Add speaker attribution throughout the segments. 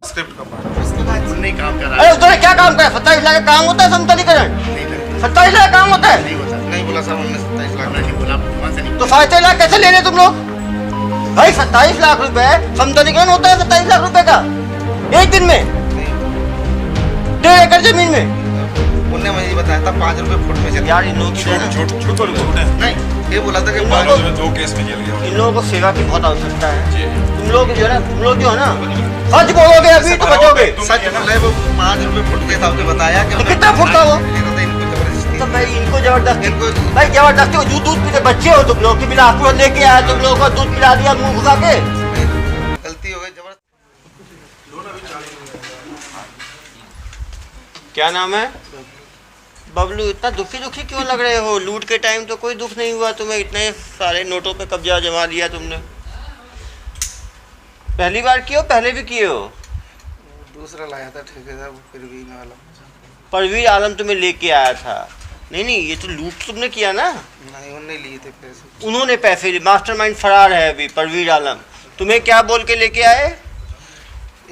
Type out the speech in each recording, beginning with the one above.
Speaker 1: Script का part नहीं काम कर रहा
Speaker 2: अरे उसने क्या काम करा? 27 लाख का काम होता है समतलीकरण? 27 लाख काम होता है?
Speaker 1: नहीं बोला साहब, हमने 27 लाख नहीं बोला, वहाँ से नहीं।
Speaker 2: तो 27 लाख कैसे ले रहे तुम लोग भाई? 27 लाख रुपए समतलीकरण होता है 27 लाख रुपए का एक दिन में 1.5 एकड़ जमीन में?
Speaker 1: उन्होंने मुझे बताया था 5 रुपए फुट में चल।
Speaker 2: यार इन लोगों की
Speaker 1: नहीं, ये बोला था कि
Speaker 2: इन
Speaker 1: 5
Speaker 2: लोगों
Speaker 1: रुपए।
Speaker 2: को
Speaker 3: 2 केस में जेल गया।
Speaker 2: इन लोगों को सेवा की बहुत आवश्यकता है।
Speaker 3: जी।
Speaker 2: तुम लोग जो है ना, तुम लोग जो है ना, सच बोलोगे अभी तो बचोगे।
Speaker 1: सच बोला है, वो 5 रुपए फुट के हिसाब से बताया कि
Speaker 2: तो कितना फुट था वो?
Speaker 1: इनको जबरदस्ती।
Speaker 2: तो भाई इनको जबरदस्ती,
Speaker 1: इनको
Speaker 2: भाई जबरदस्ती को दूध पीते बच्चे हो तुम लोग कि बिलासपुर लेके आया, तुम लोगों को दूध पिला दिया मुंह घुसा के।
Speaker 1: गलती हो गई जबरदस्ती।
Speaker 2: क्या नाम है? बबलू, इतना दुखी दुखी क्यों लग रहे हो? लूट के टाइम तो कोई दुख नहीं हुआ तुम्हें, इतने सारे नोटों पे कब्जा जमा लिया तुमने। पहली बार किए हो, पहले भी किए हो?
Speaker 1: दूसरा लाया था ठेकेदार, वो फिर भी वाला।
Speaker 2: परवीर आलम तुम्हें लेके आया था? नहीं नहीं, ये तो लूट तुमने किया ना।
Speaker 1: नहीं, उन्होंने लिए थे पैसे।
Speaker 2: उन्होंने पैसे लिए, मास्टरमाइंड फरार है अभी परवीर आलम। तुम्हें क्या बोल के लेके आए?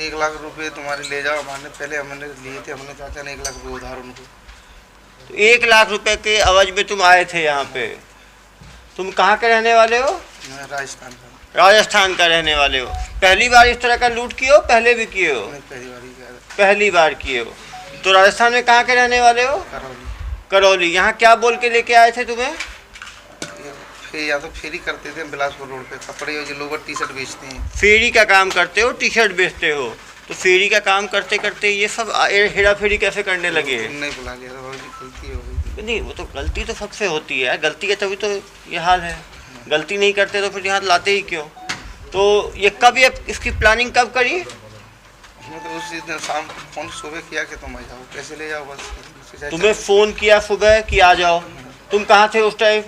Speaker 1: 1 लाख रुपए तुम्हारे ले जाओ। हमने पहले हमने लिए थे, हमने चाचा ने 1 लाख रुपए उधार उनको।
Speaker 2: तो 1 लाख रुपए के अवज में तुम आए थे यहाँ पे। तुम कहाँ के रहने वाले हो?
Speaker 1: मैं राजस्थान का।
Speaker 2: राजस्थान का रहने वाले हो। पहली बार इस तरह का लूट किए हो, पहले भी किए हो?
Speaker 1: मैं पहली बार ही गया था।
Speaker 2: पहली बार किए हो। तो राजस्थान में कहाँ के रहने वाले हो?
Speaker 1: करौली।
Speaker 2: करौली। यहाँ क्या बोल के लेके आए थे तुम्हें?
Speaker 1: फिर या तो फेरी करते थे बिलासपुर रोड पे, कपड़े और जो लोग टी शर्ट बेचते हैं।
Speaker 2: फेरी का काम करते हो, टी शर्ट बेचते हो। तो फेरी का काम करते करते ये सब हेरा फेरी कैसे करने लगे?
Speaker 1: नहीं बुला लिया था, बहुत गलती हो गई।
Speaker 2: नहीं, वो तो गलती तो सबसे होती है, गलती है तभी तो ये हाल है। गलती नहीं करते तो फिर यहाँ लाते ही क्यों? तो ये कब, ये इसकी प्लानिंग कब करी?
Speaker 1: मैं तो उसी दिन शाम फोन सुबह किया कि तुम आ जाओ, पैसे ले जाओ बस।
Speaker 2: तुम्हें फ़ोन किया सुबह कि आ जाओ? तुम कहाँ थे उस टाइम?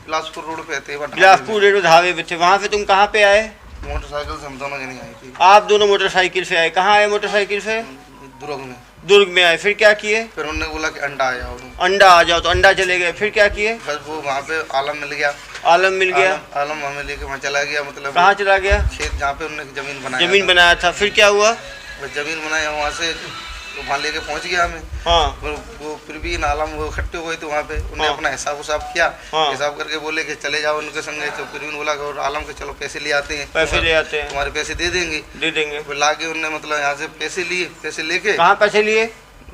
Speaker 1: बिलासपुर रोड पे थे।
Speaker 2: बिलासपुर रेलवे ढाबे पे थे। वहाँ से तुम कहाँ पे आए?
Speaker 1: मोटरसाइकिल से हम दोनों जने आए थे।
Speaker 2: आप दोनों मोटरसाइकिल से आए। कहाँ आए मोटरसाइकिल से?
Speaker 1: दुर्ग में।
Speaker 2: दुर्ग में आए। फिर क्या किए?
Speaker 1: फिर उन्होंने बोला कि अंडा आ जाओ।
Speaker 2: अंडा आ जाओ, तो अंडा चले गए। फिर क्या किए?
Speaker 1: बस वो वहाँ पे आलम मिल गया।
Speaker 2: आलम मिल गया?
Speaker 1: आलम हमें लेके वहाँ चला गया। मतलब
Speaker 2: कहाँ चला गया?
Speaker 1: खेत जहाँ पे उन्होंने जमीन बनाया
Speaker 2: जमीन बनाया था। फिर क्या हुआ?
Speaker 1: बस जमीन बनाया, वहाँ से वहाँ लेके पहुँच गया हमें।
Speaker 2: हाँ।
Speaker 1: वो फिर भी आलम वो इकट्ठे हुए थे वहाँ पे। उन्होंने अपना हिसाब उसाब किया। हिसाब करके बोले कि चले जाओ उनके संग। तो फिर भी बोला कि आलम के चलो पैसे ले आते हैं,
Speaker 2: पैसे ले आते हैं,
Speaker 1: तुम्हारे पैसे दे देंगे। फिर ला के उन्होंने मतलब यहाँ से पैसे लिए। पैसे लेके
Speaker 2: कहाँ पैसे लिए?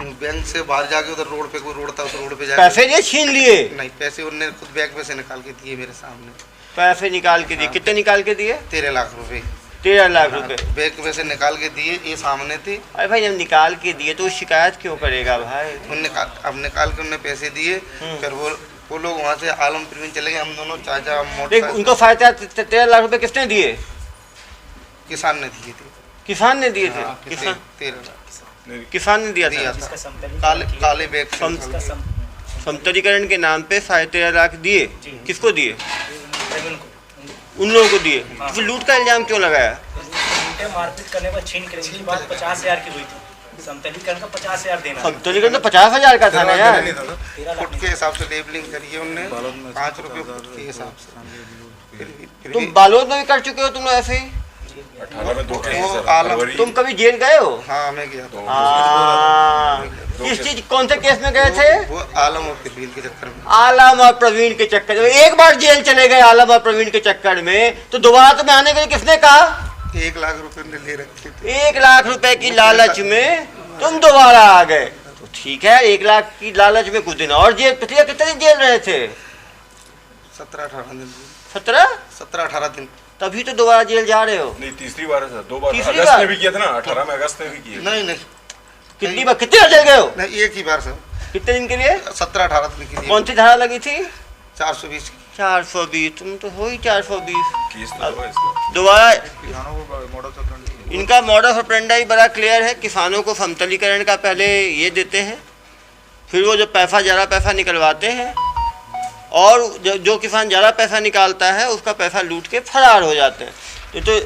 Speaker 1: बैंक से बाहर जाके उधर रोड पे, कोई रोड था उस रोड पे जाके
Speaker 2: पैसे लिए, छीन लिए?
Speaker 1: नहीं, पैसे उन्होंने खुद बैग में से निकाल के दिए मेरे सामने।
Speaker 2: पैसे निकाल के दिए? कितने निकाल के दिए?
Speaker 1: 13 लाख रुपए।
Speaker 2: 13 लाख रुपए
Speaker 1: बैग में से निकाल के दिए, ये सामने थे।
Speaker 2: अरे भाई, जब निकाल के दिए तो शिकायत क्यों करेगा भाई?
Speaker 1: अब निकाल के उन्होंने पैसे दिए। फिर वो लोग वहाँ से आलम प्रवीण चले गए। हम दोनों चाचा
Speaker 2: देख, उनको फायदा 13 लाख रुपए किसने दिए?
Speaker 1: किसान ने दिए थे।
Speaker 2: किसान ने दिए थे?
Speaker 1: किसान 13 लाख
Speaker 2: किसान ने दिया
Speaker 1: दिया
Speaker 2: था।
Speaker 1: था। काले बैग से।
Speaker 2: समतलीकरण के नाम पे 13.5 लाख दिए। किसको दिए? उन लोगों को दिए। फिर लूट का इल्जाम क्यों लगाया?
Speaker 4: मारपीट करने पर छीन कर इसकी बात 50,000 की हुई थी। समतलीकरण का 50,000 देना।
Speaker 2: समतलीकरण तो 50,000 का था ना यार।
Speaker 1: फुट के हिसाब से लेबलिंग करी है उनने, 5 रुपये फुट के हिसाब से।
Speaker 2: तुम बालोद में भी कर चुके हो तुम लोग ऐसे ही?
Speaker 3: 18 में 2
Speaker 1: वो
Speaker 3: केस।
Speaker 1: आलम
Speaker 2: तुम कभी जेल गए हो?
Speaker 1: हाँ, मैं गया था।
Speaker 2: किस चीज, कौन से केस में गए थे?
Speaker 1: वो आलम और प्रवीण के चक्कर में।
Speaker 2: आलम और प्रवीण के चक्कर में? एक बार जेल चले गए आलम और प्रवीण के चक्कर में, तो दोबारा तुम्हें आने के लिए किसने कहा?
Speaker 1: 1 लाख रुपए ने ले रखे थे।
Speaker 2: 1 लाख रुपए की लालच में तुम दोबारा आ गए। तो ठीक है, 1 लाख की लालच में कुछ दिन और जेल, पिछले कितने दिन जेल रहे थे?
Speaker 1: 17-18 दिन।
Speaker 2: 17-18
Speaker 1: दिन।
Speaker 2: तभी तो दोबारा जेल जा रहे हो।
Speaker 3: नहीं, तीसरी बार है सर। 2 बार
Speaker 2: तीसरी
Speaker 3: अगस्त
Speaker 2: बार?
Speaker 3: में भी किया था ना, 18 में अगस्त में भी किया।
Speaker 1: नहीं,
Speaker 2: कितनी बार, कितने बार जेल गए हो?
Speaker 1: नहीं, एक ही बार सर।
Speaker 2: कितने दिन के लिए?
Speaker 1: 17-18 दिन के लिए।
Speaker 2: कौन सी धारा लगी थी?
Speaker 1: 420
Speaker 2: 420। तुम तो हो ही 420।
Speaker 3: केस तो हुआ इसका।
Speaker 2: दोबारा इनका मॉडल ऑपरेंडी बड़ा क्लियर है। किसानों को समतलीकरण का पहले ये देते हैं, फिर वो जो पैसा ज़्यादा पैसा निकलवाते हैं, और जो किसान ज़्यादा पैसा निकालता है उसका पैसा लूट के फरार हो जाते हैं। तो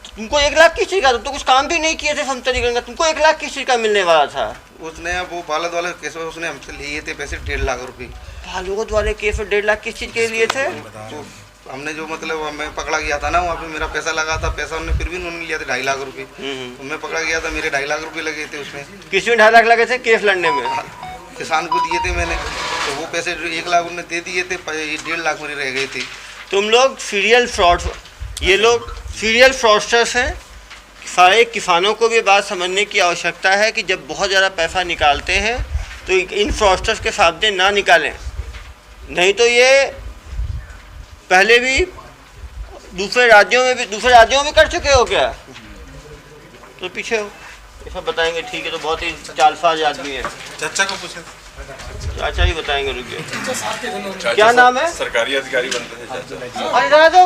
Speaker 2: तुमको 1 लाख किस चीज़ का? तुम तो कुछ काम भी नहीं किए थे समतलीकरण का, तुमको 1 लाख किस चीज़ का मिलने वाला था?
Speaker 1: उसने वो बालद वाले केस में उसने हमसे लिए थे पैसे 1.5 लाख रुपए।
Speaker 2: बालूद वाले केस में 1.5 लाख किस चीज़ के लिए थे?
Speaker 1: तो हमने जो मतलब मैं पकड़ा गया था ना वहाँ पे मेरा पैसा लगा था, पैसा उन्होंने फिर भी उन्होंने लिया था 2.5 लाख रुपए। तो मैं पकड़ा गया था, मेरे 2.5 लाख रुपए लगे थे उसमें।
Speaker 2: किसमें 2.5 लाख लगे थे केस लड़ने में?
Speaker 1: किसान को दिए थे मैंने, तो वो पैसे 1 लाख उन्होंने दे दिए थे, 1.5 लाख मेरे रह गए थे।
Speaker 2: तुम लोग सीरियल फ्रॉड, ये लोग सीरियल फ्रॉडस्टर्स हैं। सारे किसानों को भी बात समझने की आवश्यकता है कि जब बहुत ज़्यादा पैसा निकालते हैं तो इन फ्रॉडस्टर्स के सामने ना निकालें, नहीं तो ये पहले भी दूसरे राज्यों में कर चुके हो क्या? तो पीछे हो, ये सब बताएंगे। ठीक है, तो बहुत ही चालसाज आदमी है।
Speaker 5: चाचा को पूछे,
Speaker 2: चाचा ही बताएंगे, रुकिए।
Speaker 3: चाचा
Speaker 2: क्या नाम है?
Speaker 3: सरकारी अधिकारी बनते थे चाचा।
Speaker 2: अरे दादा दो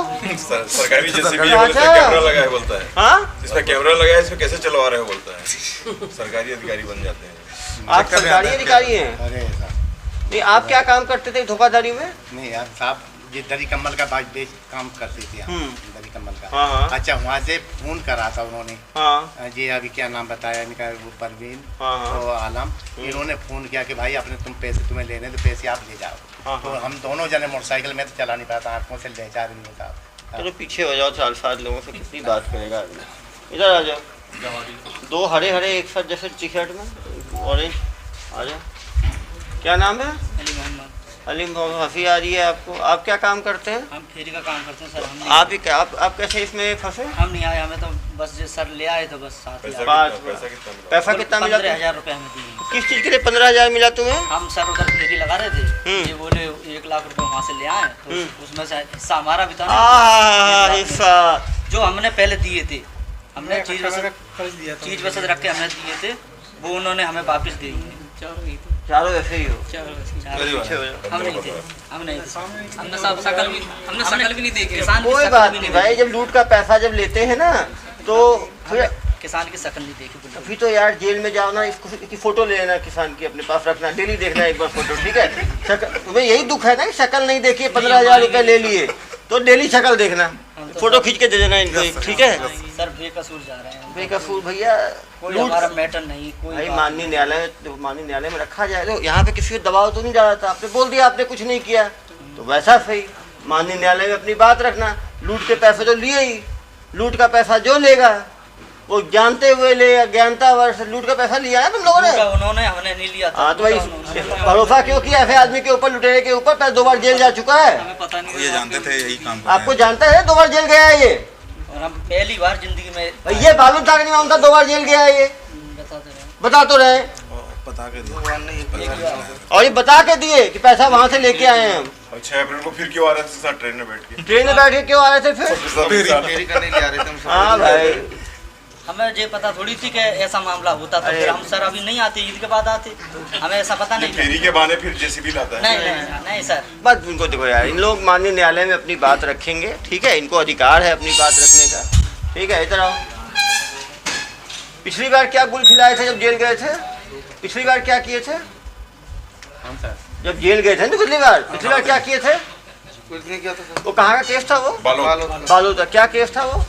Speaker 3: सरकारी जेसीबी है,
Speaker 2: अच्छा।
Speaker 3: कैमरा लगा है बोलता है।
Speaker 2: हाँ,
Speaker 3: इसमें कैमरा लगा है, इसमें कैसे चलवा रहे हो बोलता है। सरकारी अधिकारी बन जाते हैं।
Speaker 2: आप सरकारी अधिकारी हैं?
Speaker 5: अरे
Speaker 2: नहीं, आप क्या काम करते थे धोखाधड़ी में?
Speaker 5: नहीं यार साहब, ये दरी कम्बल का बेच काम करते थे हम, दरी कम्बल का।
Speaker 2: हाँ।
Speaker 5: अच्छा, वहाँ से फोन करा था उन्होंने।
Speaker 2: हाँ
Speaker 5: जी अभी क्या नाम बताया इनका, वो परवीन
Speaker 2: हाँ।
Speaker 5: तो आलम, इन्होंने फोन किया कि भाई अपने तुम्हें लेने तो पैसे आप ले जाओ।
Speaker 2: हाँ।
Speaker 5: तो हम दोनों जने मोटरसाइकिल में तो चला नहीं पाता, आंखों से ले जा रही होता।
Speaker 2: चलो पीछे हो जाओ, 4-5 लोगों से कितनी बात करेगा आदमी। इधर आ जाओ। 2 हरे एक साथ जैसे टी शर्ट में, ऑरेंज। आ जाओ। क्या नाम है? अली मोहम्मद। हंसी आ रही है आपको? आप क्या काम करते हैं?
Speaker 6: हम फेरी का काम करते हैं सर। हम
Speaker 2: आप ही क्या, आप कैसे इसमें फंसे?
Speaker 6: हम नहीं आए, हमें तो बस जो सर ले आए तो बस साथ ही आए।
Speaker 2: पैसा कितना मिला?
Speaker 6: 15,000 रुपये हमें दिए।
Speaker 2: किस चीज़ के लिए 15,000 मिला तुम्हें?
Speaker 6: हम सर उधर फेरी लगा रहे थे, ये बोले 1 लाख रुपए वहाँ से ले आए, तो उसमें से हिस्सा हमारा भी था ना,
Speaker 2: हिस्सा
Speaker 6: जो हमने पहले दिए थे। हमने चीज वसत रख के हमने दिए थे, वो उन्होंने हमें वापस दे दिए।
Speaker 2: चारों ऐसे ही हो?
Speaker 6: हम नहीं थे, हमने शकल भी नहीं देखे।
Speaker 2: कोई बात नहीं भाई, जब लूट का पैसा जब लेते हैं ना तो फिर
Speaker 6: किसान की शकल नहीं देखी।
Speaker 2: अभी तो यार जेल में जाओ ना, इसकी फोटो ले लेना किसान की, अपने पास रखना, डेली देखना एक बार फोटो, ठीक है? तुम्हें यही दुख है ना, शक्ल नहीं देखी, 15,000 रुपये ले लिए, तो डेली शक्ल देखना, फोटो खींच के दे देना इनको, ठीक है?
Speaker 6: सर बेकसूर जा रहे हैं।
Speaker 2: बेकसूर भैया,
Speaker 6: कोई हमारा मैटर नहीं, कोई
Speaker 2: भाई माननीय न्यायालय में रखा जाए। तो यहाँ पे किसी को दबाव तो नहीं डाला था, आपने बोल दिया आपने कुछ नहीं किया, तो वैसा सही। माननीय न्यायालय में अपनी बात रखना। लूट के पैसे तो लिए ही, लूट का पैसा जो लेगा वो जानते हुए लेगा, ज्ञानता वर्ष लूट का पैसा लिया है तुम लोगों ने।
Speaker 6: उन्होंने, हमने नहीं लिया था।
Speaker 2: हाँ, तो भाई भरोसा क्यों किया ऐसे आदमी के ऊपर, लुटेरे के ऊपर? 2 बार जेल जा चुका है।
Speaker 6: हमें पता नहीं,
Speaker 5: ये जानते थे यही काम
Speaker 2: आपको जानता है? 2 बार जेल गया है ये।
Speaker 6: और हम पहली बार जिंदगी में
Speaker 2: ये मालूम था कि नहीं मालूम था 2 बार जेल गया है ये? बता तो रहे,
Speaker 5: पता कर
Speaker 2: और ये बता के दिए कि पैसा वहाँ से लेके आए हैं हम।
Speaker 3: 6 अप्रैल को फिर क्यों आ रहे थे साथ ट्रेन में बैठ के?
Speaker 2: ट्रेन में बैठ के क्यों आ रहे थे फिर?
Speaker 1: फेरी करने ले आ रहे थे हम।
Speaker 2: हाँ भाई,
Speaker 6: हमें ये पता थोड़ी थी कि ऐसा मामला होता, तो फिर हम सर अभी नहीं आते, ईद के बाद आते, हमें ऐसा पता नहीं था।
Speaker 3: फेरी के बहाने फिर जेसीबी लाता है।
Speaker 6: नहीं सर,
Speaker 2: बस इनको देखो यार, इन लोग माननीय न्यायालय में अपनी बात रखेंगे, ठीक है? इनको अधिकार है अपनी बात रखने का, ठीक है? इधर आओ। पिछली बार क्या गुल खिलाए थे जब जेल गए थे? पिछली बार क्या किए थे जब जेल गए थे? तो पिछली बार क्या किए थे?
Speaker 1: कुछ नहीं किया था सर।
Speaker 2: वो कहाँ का केस था? वो बालो था। क्या केस था वो?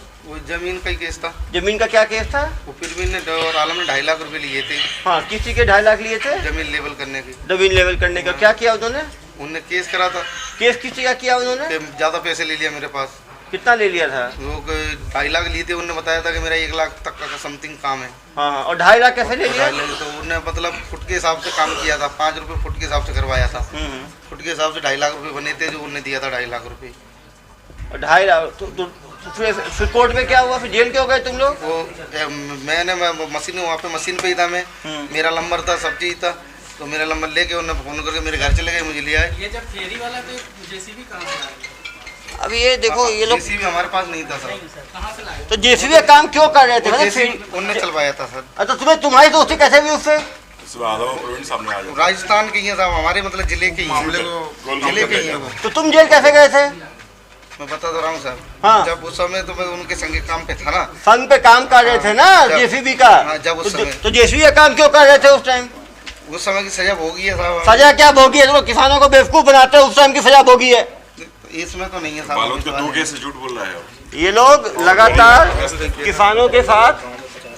Speaker 1: जमीन का ही केस था।
Speaker 2: जमीन का क्या केस था?
Speaker 1: वो फिर ने और आलम ने 2.5 लाख रुपए लिए थे।
Speaker 2: हाँ, किसी के 2.5 लाख लिए थे?
Speaker 1: जमीन लेवल करने की।
Speaker 2: जमीन लेवल करने का क्या किया उन्होंने?
Speaker 1: उनने केस करा था।
Speaker 2: केस किसी का किया उन्होंने?
Speaker 1: ज्यादा पैसे ले लिया मेरे पास।
Speaker 2: कितना ले लिया था?
Speaker 1: वो 2.5 लाख लिए थे, उन्होंने बताया था कि मेरा 1 लाख तक का समथिंग काम है।
Speaker 2: हाँ, और 2.5 लाख कैसे ले लिया?
Speaker 1: तो उन्होंने मतलब फुट के हिसाब से काम किया था, 5 रुपए फुट के हिसाब से करवाया था। फुट के हिसाब से 2.5 लाख रुपए बने थे, जो उन्होंने दिया था 2.5 लाख रुपए।
Speaker 2: 2.5 लाख फिर कोर्ट में क्या हुआ? फिर जेल क्यों गए तुम लोग?
Speaker 1: वो मैंने मशीन वहाँ पे मशीन पे ही था मैं, मेरा नंबर था, सब चीज़ था, तो मेरा नंबर लेके उन्होंने फोन करके मेरे घर चले गए, मुझे ले आए।
Speaker 7: ये जब फेरी वाला तो जेसीबी कहाँ से लाए?
Speaker 2: अब ये देखो, ये लोग
Speaker 1: जेसीबी हमारे पास नहीं था सर।
Speaker 7: कहाँ से लाए?
Speaker 2: तो जेसीबी का काम क्यों कर रहे थे?
Speaker 1: उनने चलवाया था सर।
Speaker 2: अच्छा, तुम्हारी दोस्ती कैसे हुई उससे?
Speaker 3: सामने आ जाओ।
Speaker 1: राजस्थान के ही हैं साहब, हमारे मतलब जिले के ही हैं। जिले के ही हैं वो।
Speaker 2: तो तुम जेल कैसे गए थे?
Speaker 1: मैं बता तो रहा हूँ सर।
Speaker 2: हाँ।
Speaker 1: जब उस समय तो मैं उनके संगे काम पे था ना।
Speaker 2: संघ पे काम कर रहे थे ना जेसीबी का?
Speaker 1: हाँ, जब उस समय।
Speaker 2: तो जेसीबी का काम क्यों कर रहे थे उस टाइम?
Speaker 1: उस समय की सजा भोगी है साहब।
Speaker 2: सजा क्या भोगी है? तो किसानों को बेवकूफ बनाते हैं, उस टाइम की सजा भोगी है।
Speaker 1: इसमें तो नहीं है साहब।
Speaker 3: बालोद के 2 केस से झूठ बोल रहा है।
Speaker 2: ये लोग लगातार किसानों के साथ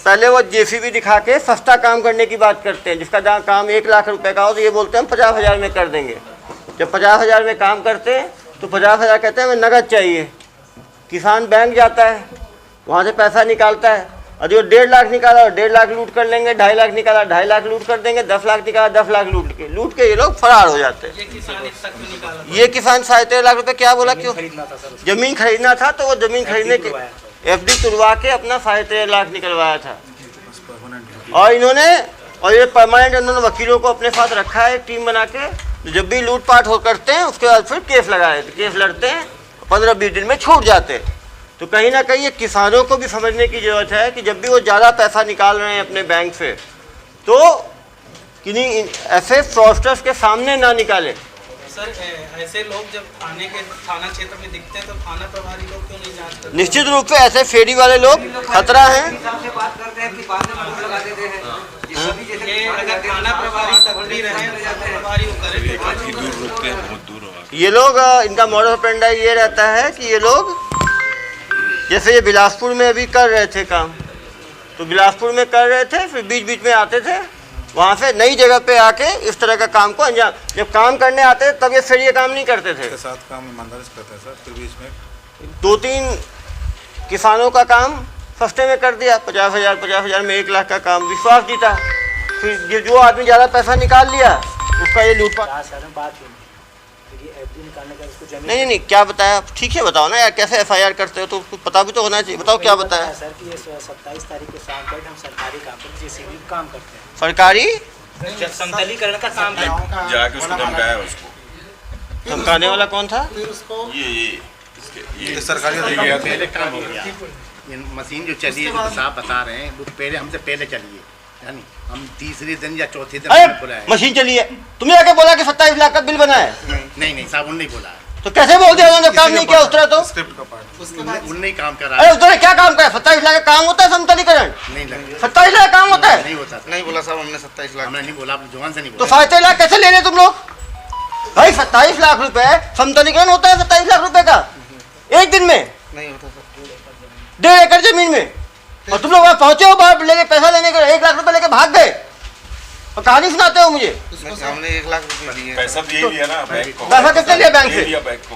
Speaker 2: पहले वो जेसीबी दिखा के सस्ता काम करने की बात करते हैं, जिसका काम 1 लाख रुपए का हो तो ये बोलते हैं हम 50,000 में कर देंगे। जब 50,000 में काम करते हैं तो 50,000 कहते हैं हमें नगद चाहिए। किसान बैंक जाता है, वहाँ से पैसा निकालता है, और जो 1.5 लाख निकाला 1.5 लाख लूट कर लेंगे, 2.5 लाख निकाला 2.5 लाख लूट कर देंगे, 10 लाख निकाला 10 लाख लूट के ये लोग फरार हो जाते हैं।
Speaker 7: ये किसान इतना क्यों निकाला?
Speaker 2: ये किसान 13.5 लाख रुपए क्या बोला, क्यों?
Speaker 4: खरीदना था सर,
Speaker 2: जमीन खरीदना था, तो वो जमीन खरीदने के FD तुड़वा के अपना 13.5 लाख निकलवाया था। और इन्होंने ये परमानेंट इन्होंने वकीलों को अपने साथ रखा है, टीम बना के, जब भी लूटपाट हो करते हैं उसके बाद फिर केस लगाए, केस लड़ते हैं, 15-20 दिन में छूट जाते हैं। तो कहीं ना कहीं ये किसानों को भी समझने की ज़रूरत है कि जब भी वो ज़्यादा पैसा निकाल रहे हैं अपने बैंक से, तो किन्हीं ऐसे फ्रॉडस्टर्स के सामने ना निकालें।
Speaker 7: सर ऐसे लोग जब थाना क्षेत्र में दिखते हैं तो थाना प्रभारी लोग क्यों नहीं जांच करते?
Speaker 2: निश्चित रूप से ऐसे फेरी वाले लोग खतरा हैं।
Speaker 7: ये अगर थाना प्रभारी पकड़ी रहे तो प्रभारी वो करे।
Speaker 3: काफी दूर रुकते हैं, बहुत दूर होगा।
Speaker 2: ये लोग इनका मॉडल ऑपरेंडा ये रहता है कि ये लोग जैसे ये बिलासपुर में अभी कर रहे थे काम, तो बिलासपुर में कर रहे थे, फिर बीच बीच में आते थे, वहाँ से नई जगह पे आके इस तरह का काम को अंजाम, जब काम करने आते थे तब ये फिर ये काम नहीं करते थे।
Speaker 3: साथ काम ईमानदारी से करते हैं सर, फिर बीच में
Speaker 2: 2-3 किसानों का काम सस्ते में कर दिया, 50,000 में 1 लाख का काम, विश्वास जीता। फिर जो आदमी ज़्यादा पैसा निकाल लिया उसका ये लूटपाट।
Speaker 4: बात FD निकालने का उसको जमीन
Speaker 2: नहीं, क्या बताया, ठीक है बताओ ना यार, कैसे FIR करते हो तो कुछ पता भी तो होना चाहिए, बताओ क्या बताया।
Speaker 4: सर कि ये 27 तारीख के शाम को हम सरकारी काम पर JCB काम करते हैं,
Speaker 2: सरकारी
Speaker 4: समतलीकरण का काम करते हैं।
Speaker 3: जाके उसको धमकाया उसको।
Speaker 2: धमकाने वाला कौन था?
Speaker 3: ये
Speaker 1: सरकारी
Speaker 5: पहले काम हो गया। ये मशीन जो चली है, जो साहब बता रहे हैं, वो पहले हमसे पहले चली है, यानी हम तीसरे दिन या चौथे दिन
Speaker 2: अरे
Speaker 5: बुलाए।
Speaker 2: मशीन चली है, तुमने आके बोला कि 27 लाख का बिल बना है,
Speaker 5: नहीं साहब उन्होंने बोला,
Speaker 2: तो कैसे बोल दिया उन्होंने काम नहीं किया उस तरह? तो
Speaker 1: स्क्रिप्ट का पार्ट
Speaker 5: उन्होंने काम करा
Speaker 2: अरे उस तरह क्या काम करा? 27 लाख का काम होता है समतलीकरण?
Speaker 5: नहीं लगे,
Speaker 2: 27 लाख का काम होता है?
Speaker 5: नहीं होता था।
Speaker 1: नहीं बोला साहब, हमने 27 लाख
Speaker 5: हमने नहीं बोला, आप जुबान से नहीं
Speaker 2: तो
Speaker 5: बोला।
Speaker 2: 27 लाख कैसे ले रहे तुम लोग भाई? 27 लाख रुपए समतलीकरण होता है 27 लाख रुपए का एक दिन में,
Speaker 1: नहीं होता सर।
Speaker 2: 1.5 एकड़ जमीन में, और तुम लोग वहाँ पहुंचे हो, बाहर लेके पैसा लेने के 1 लाख रुपए लेके भाग गए और कहानी सुनाते हो मुझे।
Speaker 1: हमने 1 लाख रुपए दिए।
Speaker 3: पैसा तो यही लिया ना बैंक को।
Speaker 2: पैसा कितना लिया बैंक से?
Speaker 3: लिया बैंक को।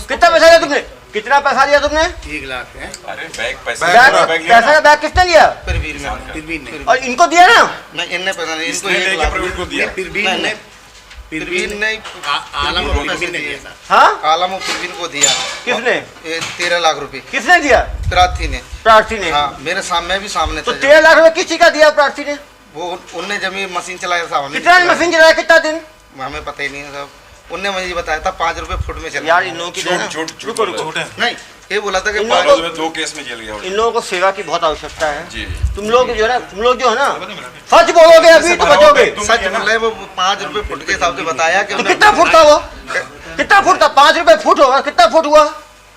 Speaker 2: कितना पैसा लिया तुमने? कितना पैसा लिया तुमने?
Speaker 5: 1 लाख है,
Speaker 3: अरे बैंक पैसा
Speaker 2: बैग पैसा का बैग किसने लिया?
Speaker 1: फिर भी में
Speaker 5: फिर भी नहीं,
Speaker 2: और इनको दिया ना?
Speaker 1: नहीं, इनने पैसा नहीं, इनको
Speaker 3: इसने
Speaker 1: 1
Speaker 3: लेके
Speaker 1: लाख
Speaker 3: प्रवीण को दिया।
Speaker 5: फिर भी
Speaker 1: नहीं,
Speaker 5: नहीं,
Speaker 1: फिर भी नहीं,
Speaker 5: आलम और फिर भी नहीं दिया सर।
Speaker 2: हाँ,
Speaker 1: आलम और फिरवीन को दिया।
Speaker 2: किसने?
Speaker 1: 13 लाख रुपए
Speaker 2: किसने दिया?
Speaker 1: प्रार्थी ने।
Speaker 2: प्रार्थी ने।
Speaker 1: हाँ, मेरे सामने भी सामने
Speaker 2: तो
Speaker 1: था।
Speaker 2: 13 लाख रुपए किस चीज का दिया प्रार्थी ने?
Speaker 1: वो उनने जमीन मशीन चलाया था, हमें
Speaker 2: कितना मशीन चलाया, कितना दिन?
Speaker 1: हमें पता ही नहीं है साहब। उनने मुझे बताया था 5 रुपए फुट में चला।
Speaker 2: यार इन लोगों की
Speaker 3: छूट है।
Speaker 1: नहीं, ये बोला था कि
Speaker 2: इन
Speaker 1: 5
Speaker 2: लोगों
Speaker 3: 2 केस में जेल गया।
Speaker 2: इन लोगों को सेवा की बहुत आवश्यकता है।
Speaker 3: जी
Speaker 2: तुम लोग जो है ना सच बोलोगे अभी तो बचोगे।
Speaker 1: सच बोल रहे, वो 5 रुपए फुट के हिसाब से बताया कि
Speaker 2: तो
Speaker 1: उन्हें-
Speaker 2: कितना फुट था वो? कितना फुट था? 5 रुपए फुट होगा, कितना फुट हुआ?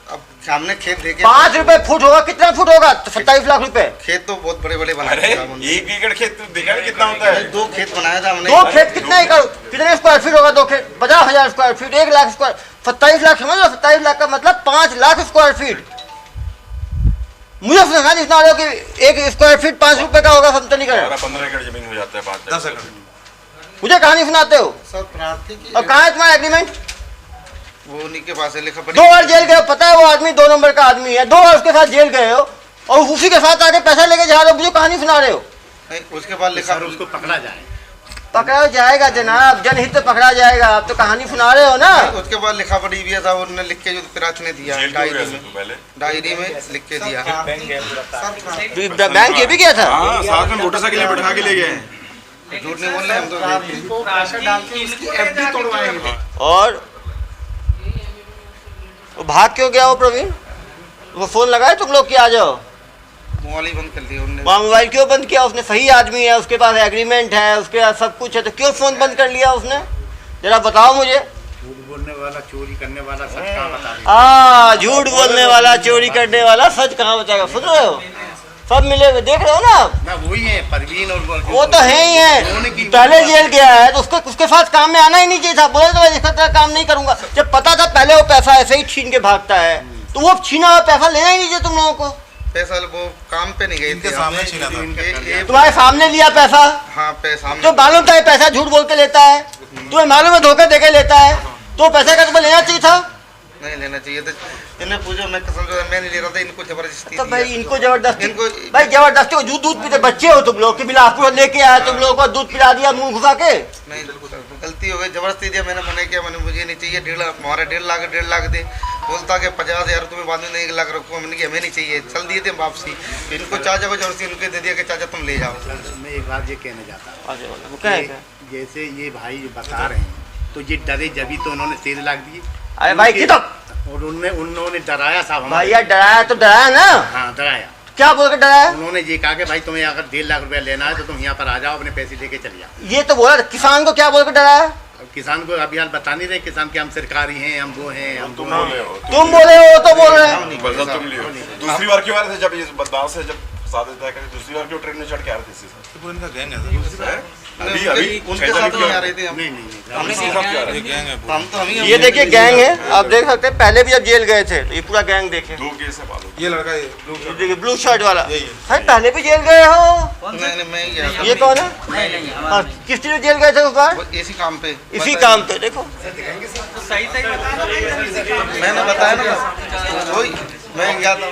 Speaker 1: अब सामने खेत देखे,
Speaker 2: 5 रुपए फुट होगा, कितना फुट होगा? तो 27 लाख रुपए।
Speaker 1: खेत तो बहुत बड़े बड़े बनाए
Speaker 3: अरे
Speaker 1: थे साहब उन्होंने।
Speaker 3: 1 एकड़ खेत देखा कितना होता है?
Speaker 1: 2 खेत बनाया था हमने।
Speaker 2: 2 खेत कितने एकड़, कितने स्क्वायर फीट होगा? 2 खेत 50,000 square feet, 1 lakh square, 27 lakh समझ लो। 27 लाख का मतलब 5 लाख स्क्वायर फीट। मुझे समझा नहीं रहे हो कि 1 स्क्वायर फीट 5 रुपए का होगा समतलीकरण।
Speaker 3: 15 एकड़ जमीन हो जाता है 5-10 एकड़।
Speaker 2: मुझे कहानी सुनाते हो।
Speaker 1: सर प्रार्थी की,
Speaker 2: और कहाँ है तुम्हारा एग्रीमेंट?
Speaker 1: वो उन्हीं के पास है, लिखा
Speaker 2: 2 बार जेल गए, पता है वो आदमी 2 नंबर का आदमी है, 2 बार उसके साथ जेल गए हो और उसी के साथ आके पैसा लेके जा रहे हो, मुझे कहानी सुना रहे हो।
Speaker 1: नहीं, उसके बाद लिखा
Speaker 5: सर उसको पकड़ा जाए,
Speaker 2: पकड़ा जाएगा जनाब, जनहित में पकड़ा जाएगा। आप तो कहानी सुना रहे हो ना।
Speaker 1: उसके बाद लिखा पड़ी भी था, उन्होंने लिख के जो प्रार्थी ने दिया
Speaker 3: जेल क्यों गया
Speaker 1: डायरी
Speaker 3: था
Speaker 1: में,
Speaker 3: तू पहले?
Speaker 1: डायरी में लिख के दिया।
Speaker 2: बैंक ये भी किया था।
Speaker 3: हाँ, साथ में मोटरसाइकिल में बैठा के ले गए।
Speaker 1: झूठ नहीं बोल रहे हम तो।
Speaker 2: और वो भाग क्यों गया वो प्रवीण? वो फोन लगाए तुम लोग कि आ जाओ?
Speaker 1: मोबाइल ही बंद कर दिया उन्होंने।
Speaker 2: वहाँ मोबाइल क्यों बंद किया उसने? सही आदमी है, उसके पास एग्रीमेंट है, उसके पास सब कुछ है, तो क्यों फोन बंद कर लिया उसने? जरा बताओ मुझे।
Speaker 5: झूठ बोलने वाला, चोरी करने वाला सच कहाँ बता रहे?
Speaker 2: झूठ बोलने वाला, चोरी करने वाला सच कहाँ बताएगा? सुन रहे हो? सब मिले हुए देख रहे हो ना आप?
Speaker 5: ना वही है परवीन और
Speaker 2: वो तो है ही है। पहले जेल गया है तो उसके साथ काम में आना ही नहीं चाहिए था। बोले तो इसका तरह काम नहीं करूंगा। जब पता था पहले वो पैसा ऐसे ही छीन के भागता है, तो वो छीना हुआ पैसा लेना ही नहीं चाहिए तुम लोगों को।
Speaker 1: पैसा वो काम पे नहीं गए थे,
Speaker 3: सामने छीना था।
Speaker 2: तुम्हारे सामने लिया पैसा,
Speaker 1: हाँ पैसा
Speaker 2: तो मालूम था ये पैसा झूठ बोल के लेता है, तुम्हें मालूम है धोखे देके लेता है, तो पैसे का तुम्हें लेना चाहिए था।
Speaker 1: नहीं लेना चाहिए था। इन्हें पूछो, मैं कसम से मैं नहीं ले रहा था, इनको जबरदस्ती
Speaker 2: तो
Speaker 1: दिया।
Speaker 2: भाई इनको जबरदस्ती,
Speaker 1: इनको
Speaker 2: भाई जबरदस्ती दूध पीते बच्चे हो तुम लोग कि बिलासपुर लेके आया, तुम लोगों को दूध पिला दिया मुंह घुसा के।
Speaker 1: नहीं, गलती हो गई, जबरदस्ती दिया, मैंने मना किया, मैंने मुझे नहीं चाहिए, 1.5 लाख दे, बोलता कि 50,000 तुम्हें बाद में 1 लाख रखो, मैंने कहा हमें नहीं चाहिए, चल दिए थे वापसी। इनको चाचा को जबरदस्ती इनके दे दिया कि चाचा तुम ले जाओ।
Speaker 5: मैं एक बात ये कहना चाहता हूँ,
Speaker 2: क्या
Speaker 5: जैसे ये भाई बता रहे हैं तो ये डरे जभी तो उन्होंने 13 लाख दिए।
Speaker 2: अरे भाई की तो
Speaker 5: और उन्होंने डराया साहब
Speaker 2: भैया, डराया तो डराया ना।
Speaker 5: हाँ डराया।
Speaker 2: क्या बोल के डराया?
Speaker 5: उन्होंने ये कहा कि भाई तुम्हें अगर 1.5 लाख रुपया लेना है तो तुम यहाँ पर आ जाओ, अपने पैसे लेके चले जाओ।
Speaker 2: ये तो बोला किसान को क्या बोल के डराया?
Speaker 5: अब किसान को अभी हाल बता नहीं रहे किसान के हम सरकारी हैं, हम वो हैं, हम
Speaker 3: तुम
Speaker 5: वो
Speaker 3: बोले
Speaker 5: हैं।
Speaker 3: हो,
Speaker 2: तुम बोले हो तो बोल रहे हैं।
Speaker 3: बदला तुम लियो। दूसरी बार क्यों आ रहे थे जब ये बदलाव से जब फंसा देता है, दूसरी बार क्यों ट्रेन में चढ़ के आ रहे थे इससे?
Speaker 8: इनका गैंग है
Speaker 3: अभी
Speaker 1: उनके साथ नहीं आ रहे थे हम। हम तो हम ही
Speaker 2: ये देखिए गैंग है, आप देख सकते हैं, पहले भी जब जेल गए थे तो ये पूरा गैंग देखे।
Speaker 3: 2 केस है बालू।
Speaker 8: ये लड़का, ये
Speaker 2: ये देखिए ब्लू शर्ट वाला, भाई पहले भी जेल गए हो।
Speaker 1: मैं गया था।
Speaker 2: ये कौन है?
Speaker 6: नहीं
Speaker 2: हाँ, किस लिए जेल गए थे उस बार?
Speaker 1: वो इसी काम पे,
Speaker 2: इसी काम पे। देखो
Speaker 7: सही सही बताया,
Speaker 1: मैंने बताया ना, वही मैं गया था।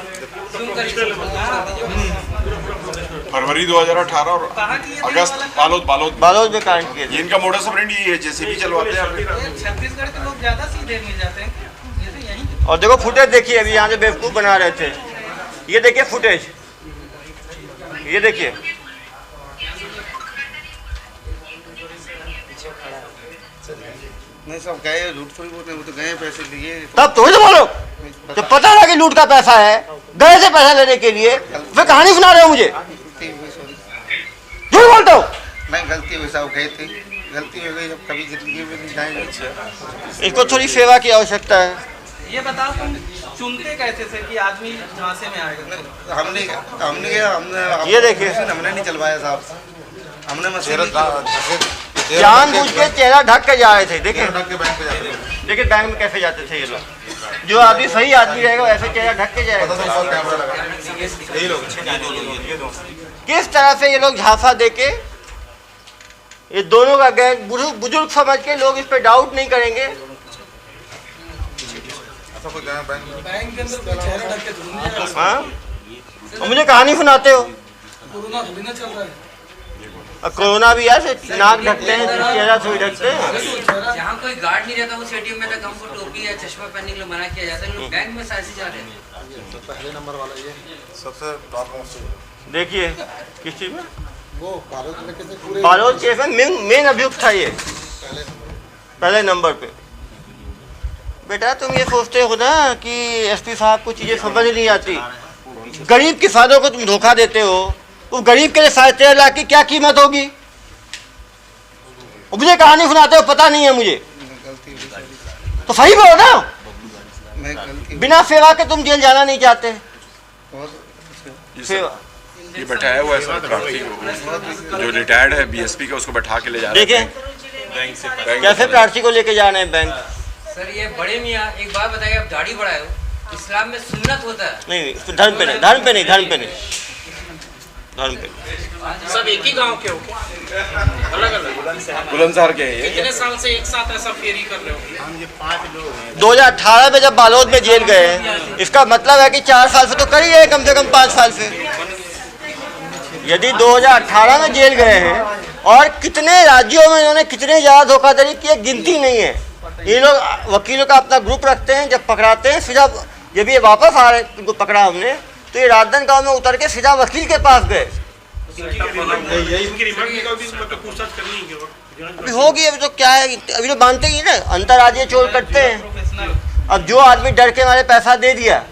Speaker 3: फरवरी 2018 और
Speaker 7: कहाँ की ये
Speaker 3: अगस्त बालोद
Speaker 2: बालोद में कांड किए
Speaker 3: ये
Speaker 2: थे।
Speaker 3: इनका मोडस ऑपरेंडी ये है, जेसीबी चलवाते हैं।
Speaker 7: छत्तीसगढ़ के लोग ज्यादा सीधे मिल जाते हैं, ये तो यहीं
Speaker 2: और देखो फुटेज देखिए, अभी यहाँ से बेवकूफ बना रहे थे। ये देखिए फुटेज, ये देखिए।
Speaker 1: नहीं सब गए, झूठ थोड़ी बोलते हैं, वो तो गए पैसे लिए।
Speaker 2: तब थोड़ी तो बोलो, जब पता था कि लूट का पैसा है, गए थे पैसा लेने के लिए, फिर कहानी सुना रहे हो मुझे।
Speaker 1: गलती हुई, सॉरी।
Speaker 2: झूठ बोलते हो।
Speaker 1: नहीं गलती हुई साहब, गए थे, गलती हो गई, अब कभी जिंदगी में नहीं जाएंगे।
Speaker 2: इसको थोड़ी सेवा की आवश्यकता है।
Speaker 7: ये बताओ तुम चुनते कैसे थे कि आदमी झांसे में आएगा?
Speaker 1: हमने
Speaker 2: ये देखिए।
Speaker 1: हमने नहीं चलवाया साहब, हमने मशीन
Speaker 2: जानबूझ के चेहरा ढक के जा रहे थे। देखिए
Speaker 8: ढक के बैंक पे जाते हैं।
Speaker 2: देखिए बैंक में कैसे जाते थे ये लोग। जो आदमी सही आदमी रहेगा वैसे चेहरा ढक के जाएगा।
Speaker 8: कैमरा लगा, यही लोग ये दो।
Speaker 2: किस तरह से ये लोग झांसा देके, ये दोनों का गैंग बुजुर्ग समझ के लोग इस पे डाउट नहीं करेंगे।
Speaker 8: ऐसा कोई गैंग बैंक
Speaker 7: के अंदर चेहरा ढक के घूमने
Speaker 2: हाँ, और मुझे कहानी सुनाते हो।
Speaker 7: कोरोना थोड़ी ना चल रहा है।
Speaker 2: और कोरोना भी है, नाक ढकते हैं, चेहरा थोड़ी ढकते हैं।
Speaker 9: जहाँ कोई गार्ड नहीं रहता उस एटीएम में तक हमको टोपी या चश्मा पहनने के लिए मना किया जाता है, लोग बैंक में साइज जा रहे हैं।
Speaker 8: पहले नंबर वाला ये सबसे टॉप मोस्ट।
Speaker 2: देखिए किस चीज में, वो बालोद केस में मेन अभियुक्त था ये, पहले नंबर पे। बेटा तुम ये सोचते हो ना कि एसपी साहब को चीजें समझ नहीं आती, गरीब किसानों को तुम धोखा देते हो। उस गरीब के लिए 13.5 लाख की क्या कीमत होगी? मुझे कहानी सुनाते हो, पता नहीं है मुझे। तो सही बोलो ना,
Speaker 1: मैं गलती
Speaker 2: बिना सेवा के तुम जेल जाना नहीं चाहते। सेवा
Speaker 3: ये बैठा है वो ऐसा प्रार्थी को, जो रिटायर्ड है बीएसपी का, उसको बैठा के ले जा रहे
Speaker 2: देखिए
Speaker 3: हैं।
Speaker 2: कैसे प्रार्थी को लेके जा रहे हैं बैंक।
Speaker 9: सर ये बड़े मियाँ एक बात बताइए, आप दाढ़ी बढ़ाए हो, इस्लाम में सुन्नत होता है।
Speaker 2: नहीं धर्म पे नहीं, धर्म पे नहीं, धर्म पे नहीं, धर्म पे।
Speaker 7: सब एक ही गांव के हो, अलग अलग
Speaker 3: बुलंदशहर के हैं ये।
Speaker 7: कितने साल से एक साथ ऐसा फेरी कर रहे हो?
Speaker 5: हम ये 5 लोग हैं।
Speaker 2: 2018 में जब बालोद में जेल गए हैं, इसका मतलब है कि 4 साल से तो कर ही है, कम से कम 5 साल से। यदि 2018 में जेल गए हैं और कितने राज्यों में इन्होंने कितने ज़्यादा धोखाधड़ी की गिनती नहीं है। ये लोग वकीलों का अपना ग्रुप रखते हैं, जब पकड़ाते हैं सीधा, जब ये वापस आ रहे इनको पकड़ा हमने तो ये राजधन गांव में उतर के सीधा वकील के पास गए। अभी होगी, अभी तो क्या है, अभी तो मानते ही ना, अंतर्राज्यीय चोर करते हैं। अब जो आदमी डर के मारे पैसा दे दिया,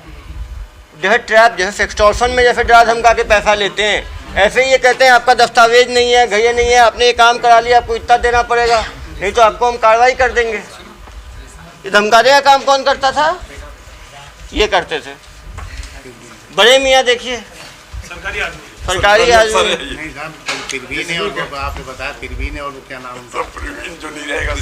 Speaker 2: जैसे ट्रैप, जैसे एक्सटॉर्शन में जैसे डरा धमका के पैसा लेते हैं, ऐसे ही ये कहते हैं आपका दस्तावेज नहीं है, घड़िया नहीं है, आपने ये काम करा लिया, आपको इतना देना पड़ेगा, नहीं तो आपको हम कार्रवाई कर देंगे। ये धमकाने का काम कौन करता था? ये करते थे बड़े मियाँ। देखिए
Speaker 7: सरकारी आदमी
Speaker 2: सरकारी आदमी
Speaker 5: नहीं साहब, फिर भी और जब आपने बताया फिर भी और वो क्या नाम उनका?
Speaker 3: जो नहीं रहेगा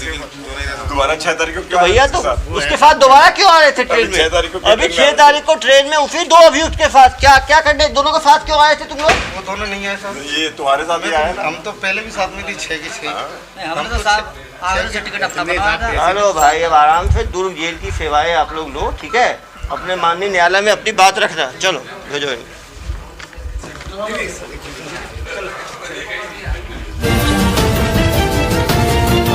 Speaker 3: दोबारा 6 तारीख को
Speaker 2: तो
Speaker 3: क्यों
Speaker 2: भैया तो
Speaker 3: आए थे?
Speaker 2: उसके साथ दोबारा क्यों आ रहे थे ट्रेन
Speaker 3: अभी 6 तारीख को
Speaker 2: में?
Speaker 3: क्यों
Speaker 2: अभी
Speaker 3: ट्रेन में
Speaker 2: 6 तारीख को ट्रेन में उसी 2 अभी उसके साथ क्या क्या करने दोनों के साथ क्यों आए थे तुम लोग?
Speaker 1: वो दोनों नहीं आए साहब।
Speaker 3: ये तुम्हारे साथ ही आया ना?
Speaker 1: हम तो पहले भी साथ में थी 6 की 6।
Speaker 6: नहीं, हमने तो साहब आगरा से टिकट अपना बनवाया था।
Speaker 2: हेलो भाई, अब आराम से दुर्ग जेल की सेवाएं आप लोग लो, ठीक है? अपने माननीय न्यायालय में अपनी बात रखना। चलो भेजो इनको।